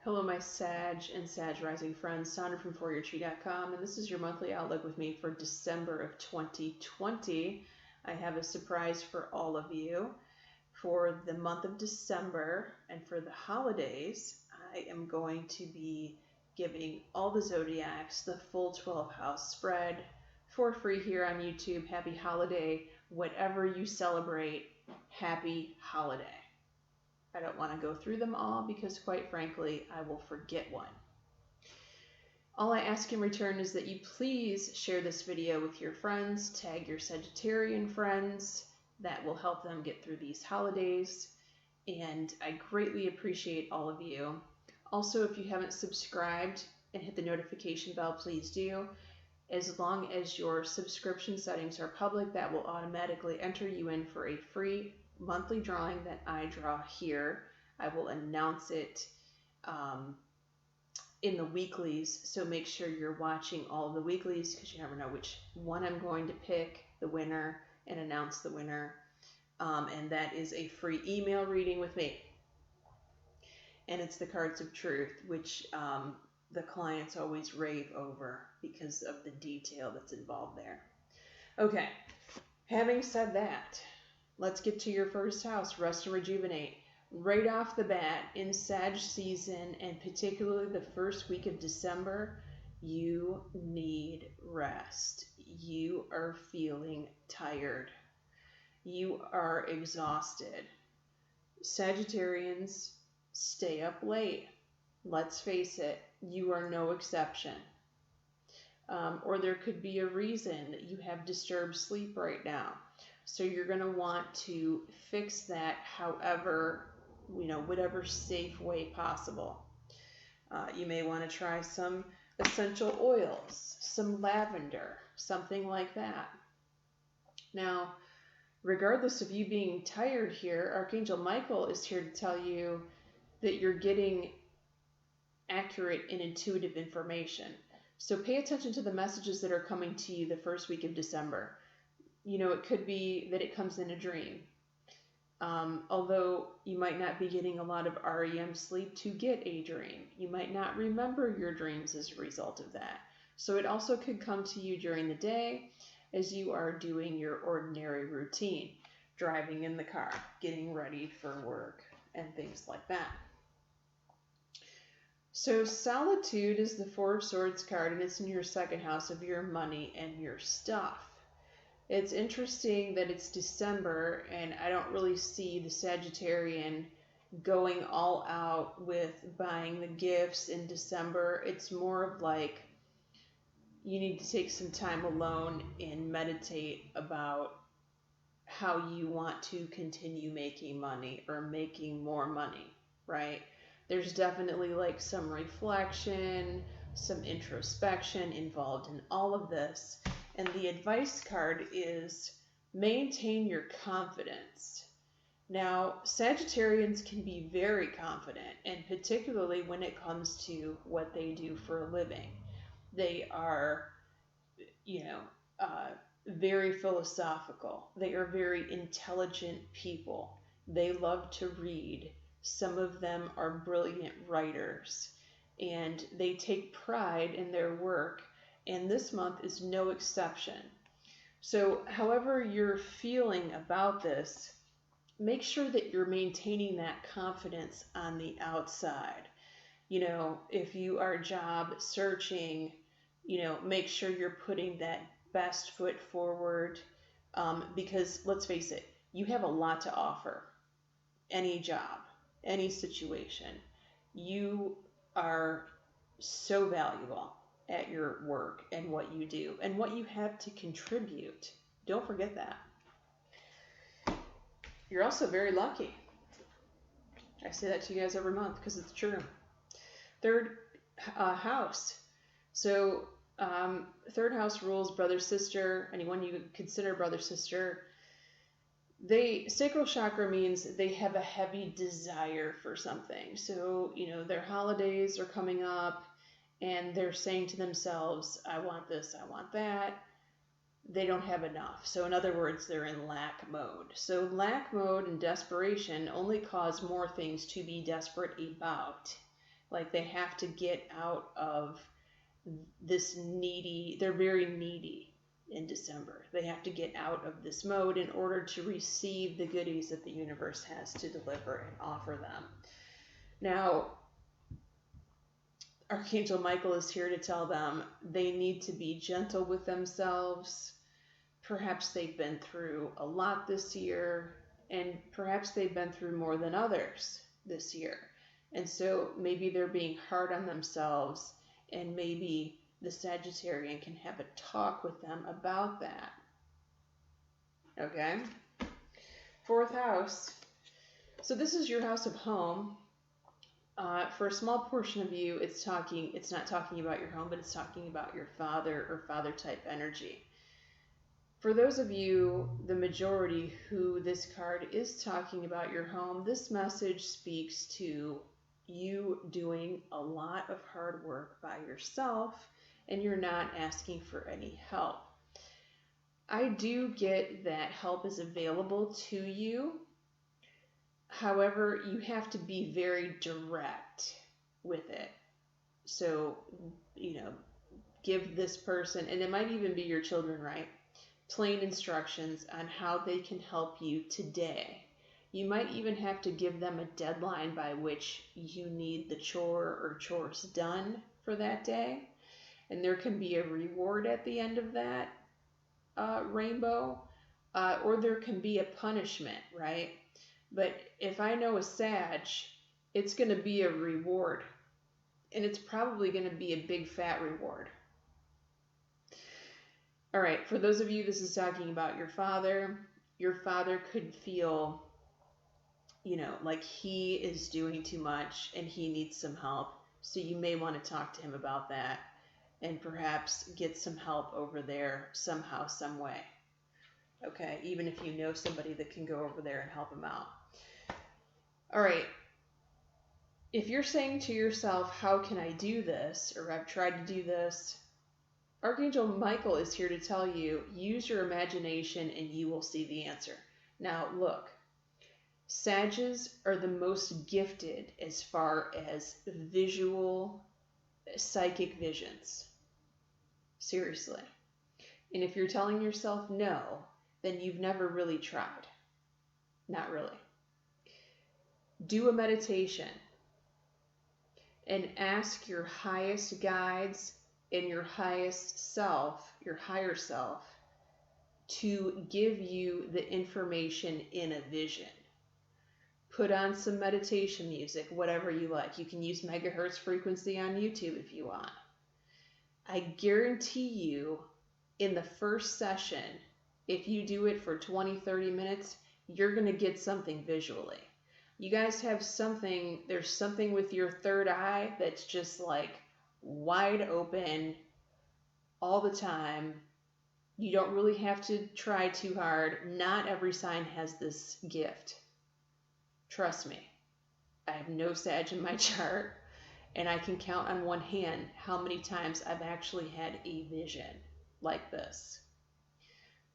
Hello, my Sag and Sag Rising friends. Sandra from ForYourTree.com, and this is your monthly outlook with me for December of 2020. I have a surprise for all of you. For the month of December and for the holidays, I am going to be giving all the zodiacs the full 12-house spread for free here on YouTube. Happy holiday. Whatever you celebrate, happy holiday. I don't want to go through them all because, quite frankly, I will forget one. All I ask in return is that you please share this video with your friends, tag your Sagittarian friends. That will help them get through these holidays, and I greatly appreciate all of you. Also, if you haven't subscribed and hit the notification bell, please do. As long as your subscription settings are public, that will automatically enter you in for a free monthly drawing that I draw here. I will announce it in the weeklies, so make sure you're watching all of the weeklies because you never know which one I'm going to pick the winner and announce the winner. And that is a free email reading with me. And it's the cards of truth, which the clients always rave over because of the detail that's involved there. Okay, having said that, let's get to your first house, rest and rejuvenate. Right off the bat, in Sag season, and particularly the first week of December, you need rest. You are feeling tired. You are exhausted. Sagittarians, stay up late. Let's face it, you are no exception. Or there could be a reason that you have disturbed sleep right now. So you're going to want to fix that however, whatever safe way possible. You may want to try some essential oils, some lavender, something like that. Now, regardless of you being tired here, Archangel Michael is here to tell you that you're getting accurate and intuitive information. So pay attention to the messages that are coming to you the first week of December. It could be that it comes in a dream. Although you might not be getting a lot of REM sleep to get a dream. You might not remember your dreams as a result of that. So it also could come to you during the day as you are doing your ordinary routine, driving in the car, getting ready for work, and things like that. So Solitude is the Four of Swords card, and it's in your second house of your money and your stuff. It's interesting that it's December, and I don't really see the Sagittarian going all out with buying the gifts in December. It's more of like you need to take some time alone and meditate about how you want to continue making money or making more money, right? There's definitely like some reflection, some introspection involved in all of this. And the advice card is maintain your confidence. Now, Sagittarians can be very confident, and particularly when it comes to what they do for a living. They are, very philosophical. They are very intelligent people. They love to read. Some of them are brilliant writers, and they take pride in their work. And this month is no exception. So however you're feeling about this, make sure that you're maintaining that confidence on the outside. If you are job searching, make sure you're putting that best foot forward, because let's face it, you have a lot to offer. Any job, any situation, you are so valuable at your work and what you do and what you have to contribute. Don't forget that. You're also very lucky. I say that to you guys every month because it's true. Third house. So third house rules brother, sister, anyone you consider brother, sister. Sacral chakra means they have a heavy desire for something. So, their holidays are coming up, and they're saying to themselves, I want this, I want that. They don't have enough. So in other words, they're in lack mode. So lack mode and desperation only cause more things to be desperate about. Like they have to get out of this needy, they're very needy in December. They have to get out of this mode in order to receive the goodies that the universe has to deliver and offer them. Now, Archangel Michael is here to tell them they need to be gentle with themselves. Perhaps they've been through a lot this year, and perhaps they've been through more than others this year. And so maybe they're being hard on themselves, and maybe the Sagittarian can have a talk with them about that. Okay? Fourth house. So this is your house of home. For a small portion of you, it's not talking about your home, but it's talking about your father or father type energy. For those of you, the majority, who this card is talking about your home, this message speaks to you doing a lot of hard work by yourself, and you're not asking for any help. I do get that help is available to you. However, you have to be very direct with it. So, give this person, and it might even be your children, right? Plain instructions on how they can help you today. You might even have to give them a deadline by which you need the chore or chores done for that day. And there can be a reward at the end of that rainbow, or there can be a punishment, right? But if I know a Sag, it's going to be a reward. And it's probably going to be a big fat reward. All right, for those of you, this is talking about your father. Your father could feel, like he is doing too much and he needs some help. So you may want to talk to him about that and perhaps get some help over there somehow, some way. Okay, even if you know somebody that can go over there and help him out. All right, if you're saying to yourself, how can I do this? Or I've tried to do this. Archangel Michael is here to tell you, use your imagination and you will see the answer. Now, look, Sages are the most gifted as far as visual, psychic visions. Seriously. And if you're telling yourself no, then you've never really tried. Not really. Do a meditation and ask your highest guides and your highest self, your higher self, to give you the information in a vision. Put on some meditation music, whatever you like. You can use megahertz frequency on YouTube if you want. I guarantee you, in the first session, if you do it for 20, 30 minutes, you're going to get something visually. You guys have something, there's something with your third eye that's just like wide open all the time. You don't really have to try too hard. Not every sign has this gift. Trust me. I have no Sag in my chart, and I can count on one hand how many times I've actually had a vision like this.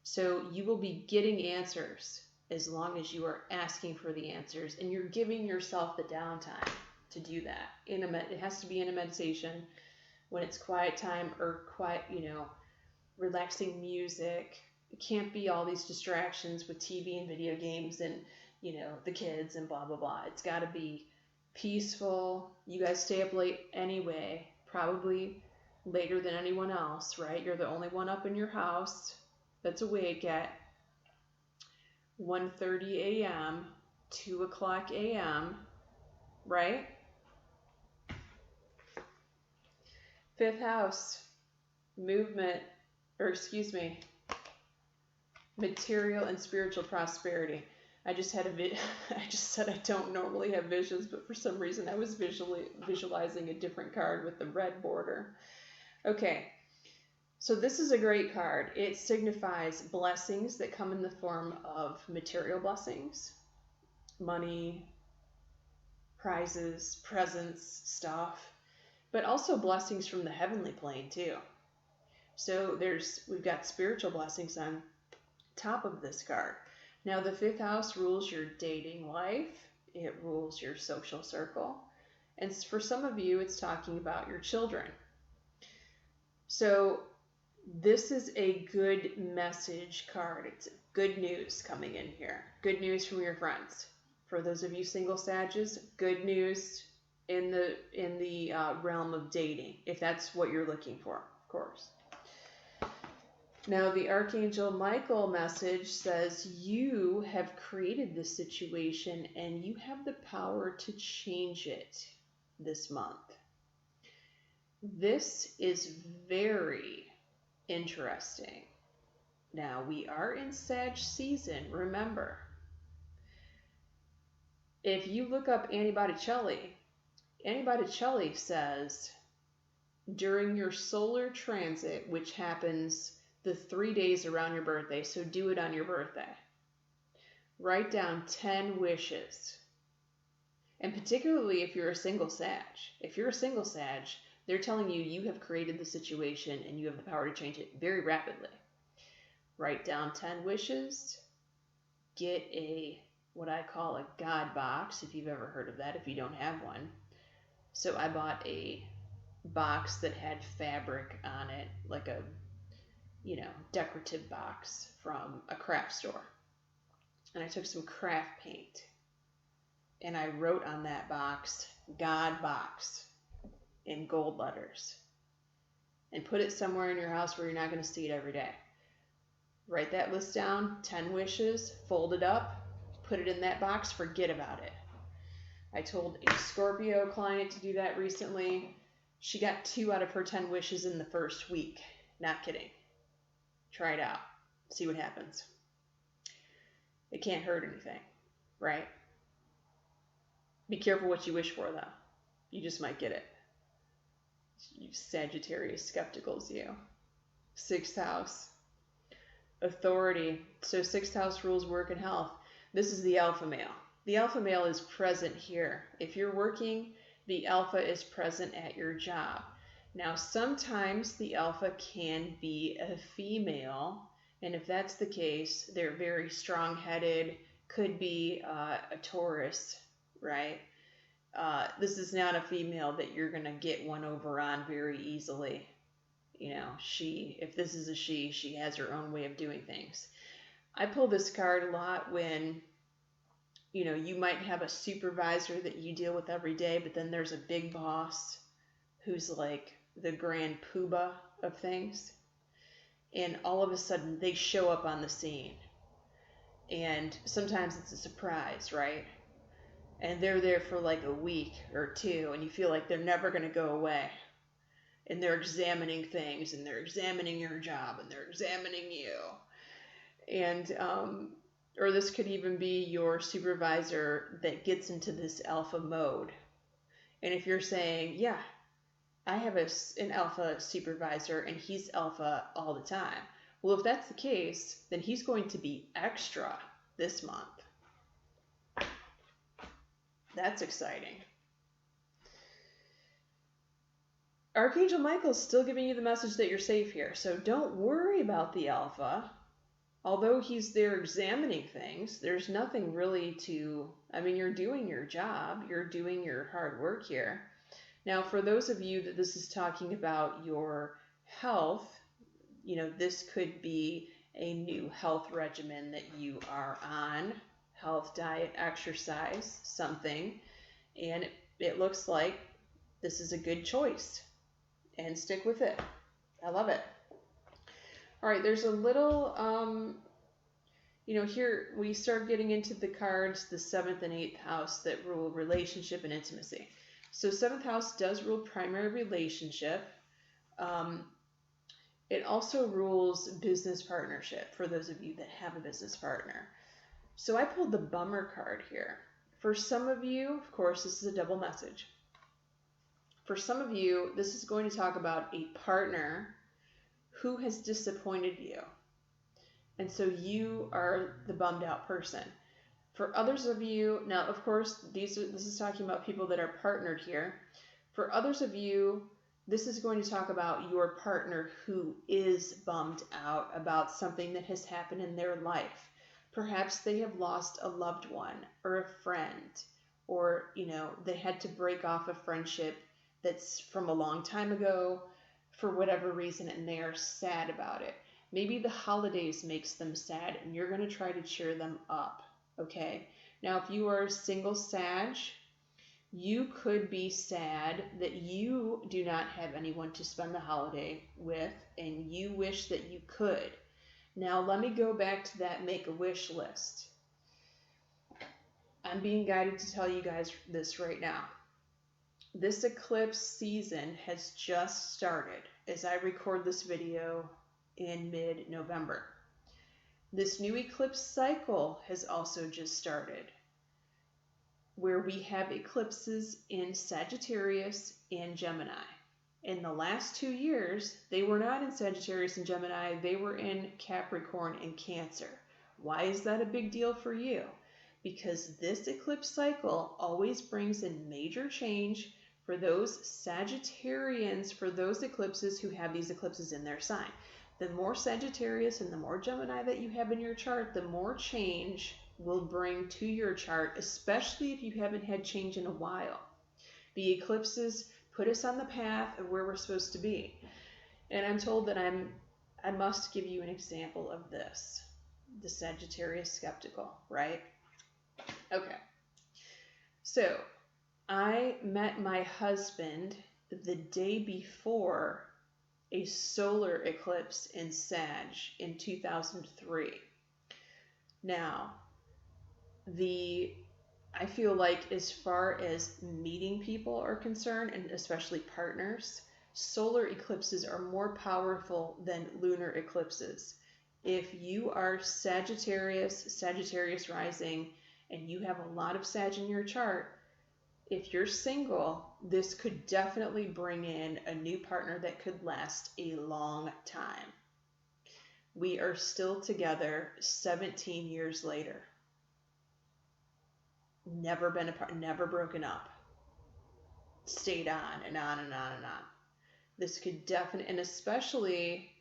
So you will be getting answers as long as you are asking for the answers, and you're giving yourself the downtime to do that. It has to be in a meditation when it's quiet time or quiet, relaxing music. It can't be all these distractions with TV and video games and, the kids and blah, blah, blah. It's got to be peaceful. You guys stay up late anyway, probably later than anyone else, right? You're the only one up in your house that's awake at 1:30 a.m., 2 o'clock a.m., right? Fifth house, material and spiritual prosperity. I just said I don't normally have visions, but for some reason I was visualizing a different card with the red border. Okay, so this is a great card. It signifies blessings that come in the form of material blessings, money, prizes, presents, stuff, but also blessings from the heavenly plane too. So we've got spiritual blessings on top of this card. Now, the fifth house rules your dating life. It rules your social circle. And for some of you, it's talking about your children. So this is a good message card. It's good news coming in here. Good news from your friends. For those of you single Sages, good news in the realm of dating, if that's what you're looking for, of course. Now, the Archangel Michael message says you have created this situation and you have the power to change it this month. This is very interesting. Now, we are in Sag season, remember. If you look up Annie Botticelli says during your solar transit, which happens the 3 days around your birthday, so do it on your birthday. Write down 10 wishes. And particularly if you're a single Sag. If you're a single Sag, they're telling you you have created the situation and you have the power to change it very rapidly. Write down 10 wishes. Get what I call a God box, if you've ever heard of that, if you don't have one. So I bought a box that had fabric on it, like a decorative box from a craft store. And I took some craft paint and I wrote on that box, God box, in gold letters. And put it somewhere in your house where you're not going to see it every day. Write that list down, 10 wishes, fold it up, put it in that box, forget about it. I told a Scorpio client to do that recently. She got 2 out of her 10 wishes in the first week. Not kidding. Try it out. See what happens. It can't hurt anything, right? Be careful what you wish for, though. You just might get it. You Sagittarius skepticals, you. 6th house. Authority. So 6th house rules work and health. This is the alpha male. The alpha male is present here. If you're working, the alpha is present at your job. Now, sometimes the alpha can be a female, and if that's the case, they're very strong-headed, could be a Taurus, right? This is not a female that you're going to get one over on very easily. If this is a she has her own way of doing things. I pull this card a lot when, you might have a supervisor that you deal with every day, but then there's a big boss who's like the grand poobah of things. And all of a sudden they show up on the scene. And sometimes it's a surprise, right? And they're there for like a week or 2, and you feel like they're never going to go away. And they're examining things, and they're examining your job, and they're examining you. And, or this could even be your supervisor that gets into this alpha mode. And if you're saying, yeah, I have an alpha supervisor and he's alpha all the time. Well, if that's the case, then he's going to be extra this month. That's exciting. Archangel Michael is still giving you the message that you're safe here. So don't worry about the alpha. Although he's there examining things, there's nothing really you're doing your job. You're doing your hard work here. Now, for those of you that this is talking about your health, this could be a new health regimen that you are on, health, diet, exercise, something, and it looks like this is a good choice, and stick with it. I love it. All right, there's a little, here we start getting into the cards, the 7th and 8th house that rule relationship and intimacy. So 7th house does rule primary relationship. It also rules business partnership for those of you that have a business partner. So I pulled the bummer card here. For some of you, of course, this is a double message. For some of you, this is going to talk about a partner who has disappointed you. And so you are the bummed out person. For others of you, now of course, this is talking about people that are partnered here. For others of you, this is going to talk about your partner who is bummed out about something that has happened in their life. Perhaps they have lost a loved one or a friend, or, you know, they had to break off a friendship that's from a long time ago for whatever reason, and they are sad about it. Maybe the holidays makes them sad, and you're going to try to cheer them up, okay? Now, if you are a single Sag, you could be sad that you do not have anyone to spend the holiday with, and you wish that you could. Now, let me go back to that Make-A-Wish list. I'm being guided to tell you guys this right now. This eclipse season has just started as I record this video in mid-November. This new eclipse cycle has also just started, where we have eclipses in Sagittarius and Gemini. In the last 2 years, they were not in Sagittarius and Gemini, they were in Capricorn and Cancer. Why is that a big deal for you? Because this eclipse cycle always brings in major change for those Sagittarians, for those eclipses who have these eclipses in their sign. The more Sagittarius and the more Gemini that you have in your chart, the more change will bring to your chart, especially if you haven't had change in a while. The eclipses put us on the path of where we're supposed to be. And I'm told that I must give you an example of this. The Sagittarius skeptical, right? Okay. So, I met my husband the day before a solar eclipse in Sag in 2003. Now, I feel like as far as meeting people are concerned, and especially partners, solar eclipses are more powerful than lunar eclipses. If you are Sagittarius rising, and you have a lot of Sag in your chart, if you're single, this could definitely bring in a new partner that could last a long time. We are still together 17 years later. Never been apart, never broken up. Stayed on and on and on and on. This could definitely, and especially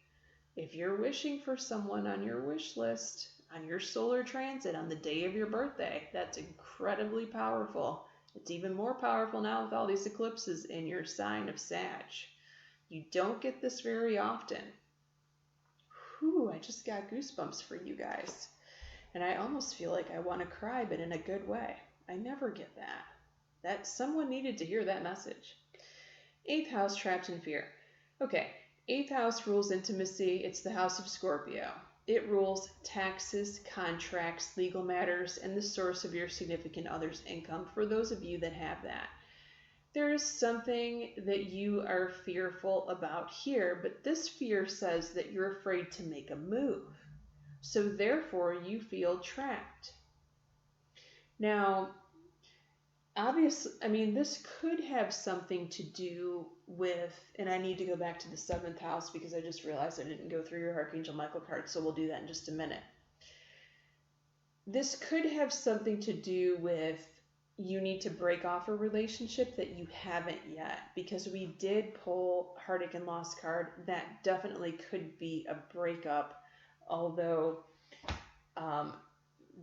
if you're wishing for someone on your wish list, on your solar transit, on the day of your birthday, that's incredibly powerful. It's even more powerful now with all these eclipses in your sign of Sag. You don't get this very often. Whew, I just got goosebumps for you guys. And I almost feel like I want to cry, but in a good way. I never get that. That someone needed to hear that message. 8th house, trapped in fear. Okay, 8th house rules intimacy. It's the house of Scorpio. It rules taxes, contracts, legal matters, and the source of your significant other's income for those of you that have that. There is something that you are fearful about here, but this fear says that you're afraid to make a move. So therefore, you feel trapped. Now, obviously, I mean, this could have something to do with, and I need to go back to the 7th house because I just realized I didn't go through your Archangel Michael card, so we'll do that in just a minute. This could have something to do with you need to break off a relationship that you haven't yet, because we did pull Heartache and Loss card. That definitely could be a breakup, although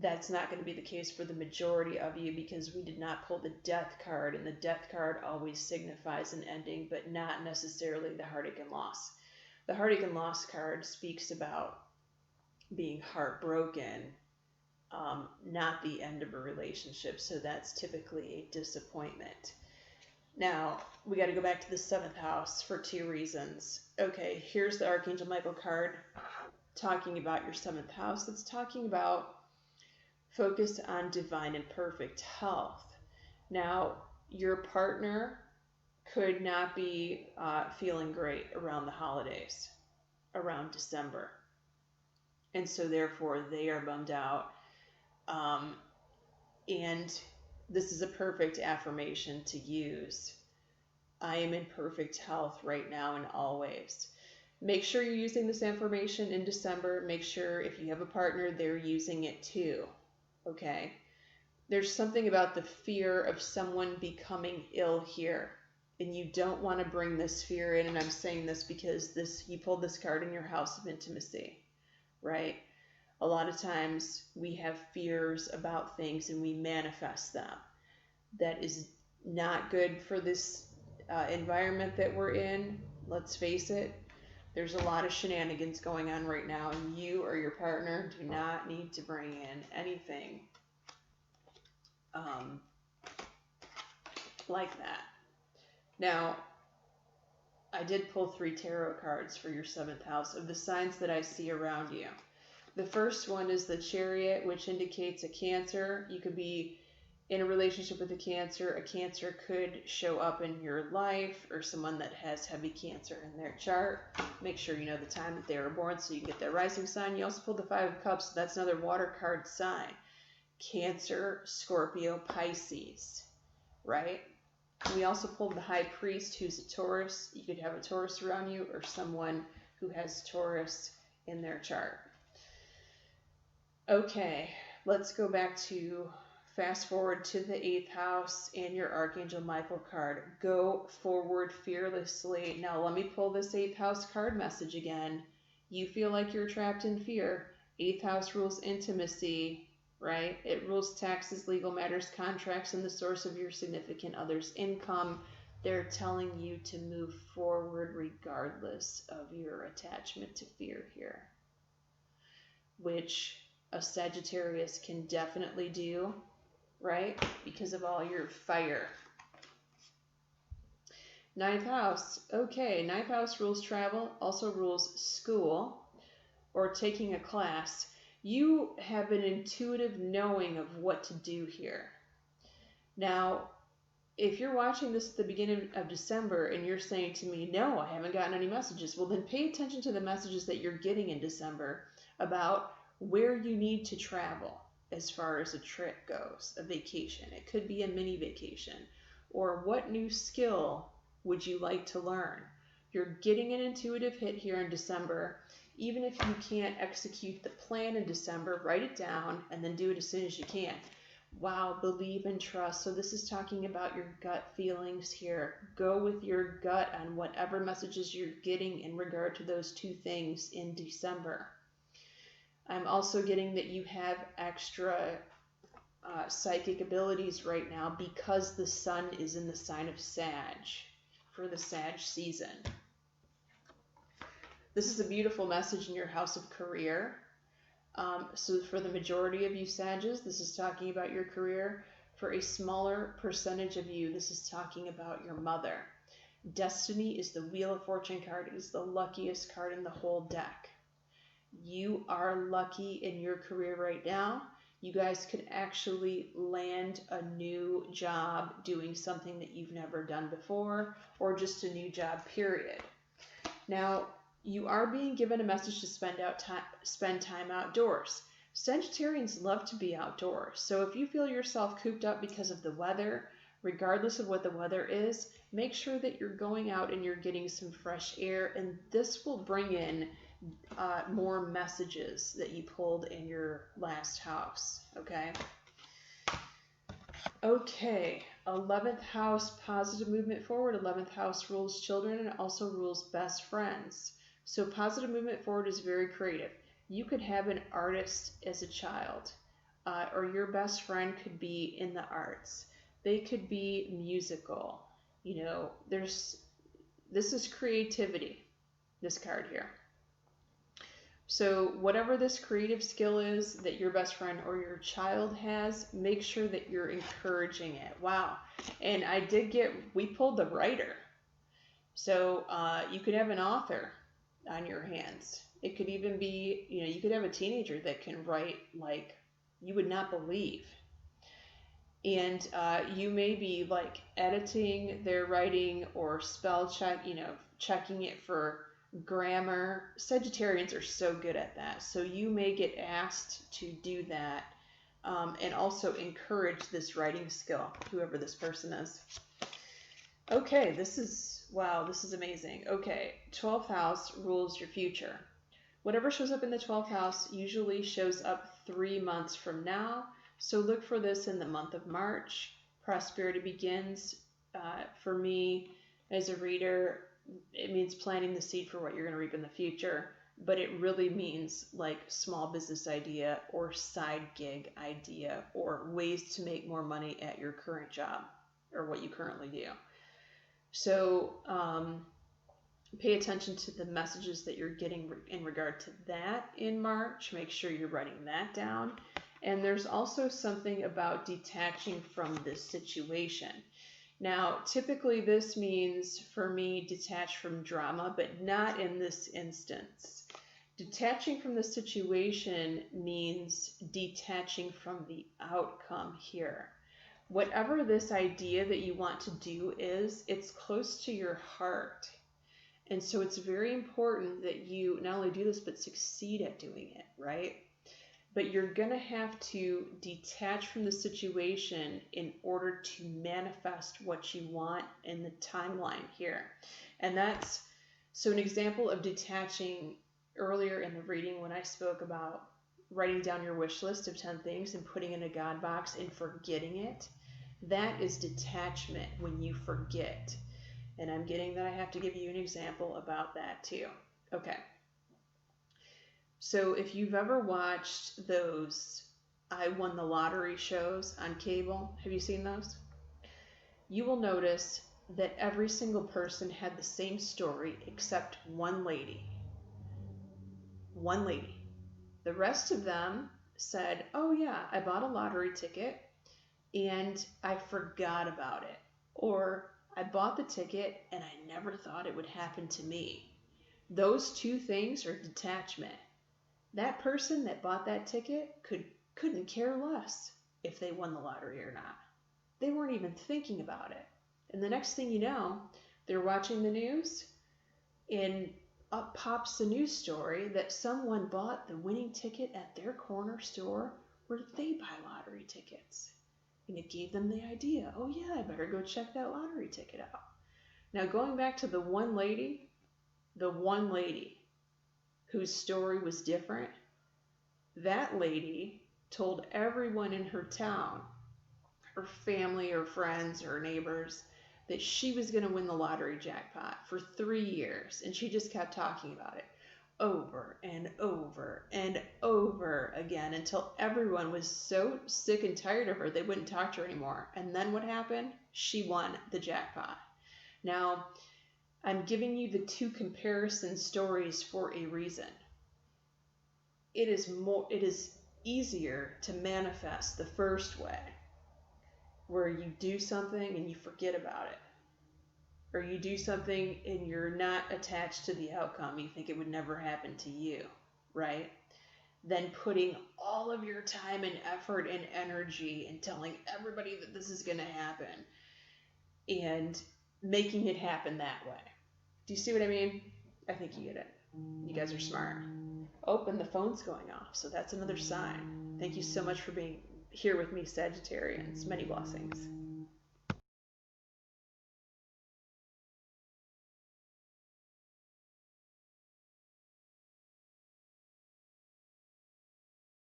that's not going to be the case for the majority of you because we did not pull the Death card, and the Death card always signifies an ending, but not necessarily the Heartache and Loss. The Heartache and Loss card speaks about being heartbroken, not the end of a relationship, so that's typically a disappointment. Now, we got to go back to the 7th house for 2 reasons. Okay, here's the Archangel Michael card talking about your 7th house. It's talking about focus on divine and perfect health. Now, your partner could not be feeling great around the holidays, around December. And so therefore they are bummed out. And this is a perfect affirmation to use. I am in perfect health right now and always. Make sure you're using this affirmation in December. Make sure if you have a partner, they're using it too. Okay? There's something about the fear of someone becoming ill here. And you don't want to bring this fear in. And I'm saying this because you pulled this card in your house of intimacy, right? A lot of times we have fears about things and we manifest them. that is not good for this environment that we're in. Let's face it, there's a lot of shenanigans going on right now, and you or your partner do not need to bring in anything um, like that. Now, I did pull 3 tarot cards for your 7th house of the signs that I see around you. The first one is the Chariot, which indicates a Cancer. You could be in a relationship with a Cancer. A Cancer could show up in your life, or someone that has heavy Cancer in their chart. Make sure you know the time that they were born so you can get their rising sign. You also pulled the 5 of Cups. So that's another water card sign. Cancer, Scorpio, Pisces, right? We also pulled the High Priest, who's a Taurus. You could have a Taurus around you or someone who has Taurus in their chart. Okay, let's go back to fast forward to the 8th house and your Archangel Michael card. Go forward fearlessly. Now let me pull this 8th house card message again. You feel like you're trapped in fear. 8th house rules intimacy, right? It rules taxes, legal matters, contracts, and the source of your significant other's income. They're telling you to move forward regardless of your attachment to fear here, which a Sagittarius can definitely do, right? Because of all your fire. 9th house. Okay, 9th house rules travel, also rules school or taking a class. You have an intuitive knowing of what to do here. Now, if you're watching this at the beginning of December and you're saying to me, no, I haven't gotten any messages, well, then pay attention to the messages that you're getting in December about where you need to travel as far as a trip goes, a vacation. It could be a mini vacation. Or what new skill would you like to learn? You're getting an intuitive hit here in December. Even if you can't execute the plan in December, write it down and then do it as soon as you can. Wow, believe and trust. So this is talking about your gut feelings here. Go with your gut on whatever messages you're getting in regard to those 2 things in December. I'm also getting that you have extra psychic abilities right now because the sun is in the sign of Sag for the Sag season. This is a beautiful message in your house of career. So for the majority of you Sages, this is talking about your career. For a smaller percentage of you, this is talking about your mother. Destiny is the Wheel of Fortune card. It is the luckiest card in the whole deck. You are lucky in your career right now. You guys could actually land a new job doing something that you've never done before, or just a new job, period. Now, you are being given a message to spend time outdoors. Sagittarians love to be outdoors. So if you feel yourself cooped up because of the weather, regardless of what the weather is, make sure that you're going out and you're getting some fresh air, and this will bring in more messages that you pulled in your last house, okay? Okay, 11th house, positive movement forward. 11th house rules children and also rules best friends. So positive movement forward is very creative. You could have an artist as a child, or your best friend could be in the arts. They could be musical. You know, this is creativity, this card here. So whatever this creative skill is that your best friend or your child has, make sure that you're encouraging it. Wow. And we pulled the writer. So you could have an author on your hands. It could even be, you could have a teenager that can write like you would not believe. And you may be like editing their writing or spell check, checking it for grammar. Sagittarians are so good at that. So you may get asked to do that and also encourage this writing skill, whoever this person is. Okay, this is amazing. Okay, 12th house rules your future. Whatever shows up in the 12th house usually shows up 3 months from now. So look for this in the month of March. Prosperity begins. For me, as a reader, it means planting the seed for what you're going to reap in the future. but it really means like small business idea or side gig idea or ways to make more money at your current job or what you currently do. So pay attention to the messages that you're getting in regard to that in March. Make sure you're writing that down. And there's also something about detaching from this situation. Now, typically this means for me detach from drama, but not in this instance. Detaching from the situation means detaching from the outcome here. Whatever this idea that you want to do is, it's close to your heart. And so it's very important that you not only do this, but succeed at doing it, right? But you're going to have to detach from the situation in order to manifest what you want in the timeline here. And that's, so an example of detaching earlier in the reading when I spoke about writing down your wish list of 10 things and putting in a God box and forgetting it, that is detachment when you forget. And I'm getting that I have to give you an example about that too. Okay. So if you've ever watched those I Won the Lottery shows on cable, have you seen those? You will notice that every single person had the same story except one lady. One lady. The rest of them said, oh yeah, I bought a lottery ticket and I forgot about it. Or I bought the ticket and I never thought it would happen to me. Those two things are detachment. That person that bought that ticket couldn't care less if they won the lottery or not. They weren't even thinking about it. And the next thing you know, they're watching the news and up pops the news story that someone bought the winning ticket at their corner store where they buy lottery tickets. And it gave them the idea, oh yeah, I better go check that lottery ticket out. Now going back to the one lady whose story was different, that lady told everyone in her town, her family or friends or neighbors, that she was going to win the lottery jackpot for 3 years. And she just kept talking about it over and over and over again until everyone was so sick and tired of her they wouldn't talk to her anymore. And then what happened? She won the jackpot. Now, I'm giving you the two comparison stories for a reason. It is easier to manifest the first way, where you do something and you forget about it. Or you do something and you're not attached to the outcome. You think it would never happen to you, right? Then putting all of your time and effort and energy and telling everybody that this is going to happen and making it happen that way. Do you see what I mean? I think you get it. You guys are smart. Oh, and the phone's going off, so that's another sign. Thank you so much for being here with me, Sagittarians. Many blessings.